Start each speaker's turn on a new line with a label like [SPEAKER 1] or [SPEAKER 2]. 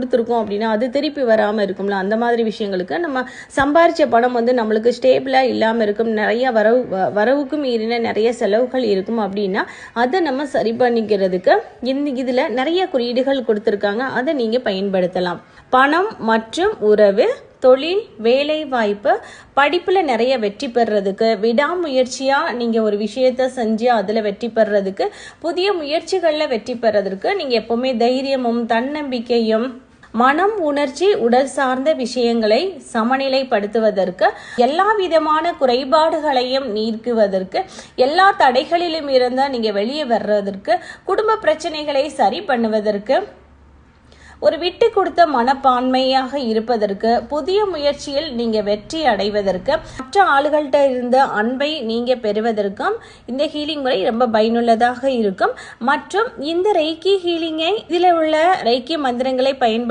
[SPEAKER 1] கொடுத்துருக்கோம் அப்படின்னா அது திருப்பி வராமல் இருக்கும்ல, அந்த மாதிரி விஷயங்களுக்கு நம்ம சம்பாரிச்ச பணம் நம்மளுக்கு ஸ்டேபிளாக இல்லாமல் இருக்கும், நிறைய வரவுக்கு மீறின நிறைய செலவுகள் இருக்கும் அப்படின்னா அதை நம்ம சரி பண்ணிக்கிறதுக்கு இதில் நிறைய குறியீடுகள் கொடுத்துருக்காங்க. அதை நீங்கள் பயன்படுத்தலாம். பணம் மற்றும் உறவு, தொழில், வேலை வாய்ப்பு, படிப்பில் நிறைய வெற்றி பெறதுக்கு, விடாமுயற்சியாக நீங்கள் ஒரு விஷயத்த செஞ்சு அதில் வெற்றி பெறதுக்கு, புதிய முயற்சிகளில் வெற்றி பெறதுக்கு நீங்கள் எப்போவுமே தைரியமும் தன்னம்பிக்கையும், மனம், உணர்ச்சி, உடல் சார்ந்த விஷயங்களை சமநிலைப்படுத்துவதற்கு, எல்லா விதமான குறைபாடுகளையும் நீக்குவதற்கு, எல்லா தடைகளிலும் இருந்து நீங்கள் வெளியே வர்றதற்கு, குடும்ப பிரச்சனைகளை சரி பண்ணுவதற்கு, ஒரு விட்டு கொடுத்த மனப்பான்மையாக இருப்பதற்கு, புதிய முயற்சியில் நீங்கள் வெற்றி அடைவதற்கு, மற்ற ஆளுகள்கிட்ட இருந்த அன்பை நீங்கள் பெறுவதற்கும் இந்த ஹீலிங் முறை ரொம்ப பயனுள்ளதாக இருக்கும். மற்றும் இந்த ரெய்கி ஹீலிங்கை இதில் உள்ள ரெய்கி மந்திரங்களை பயன்படுத்தி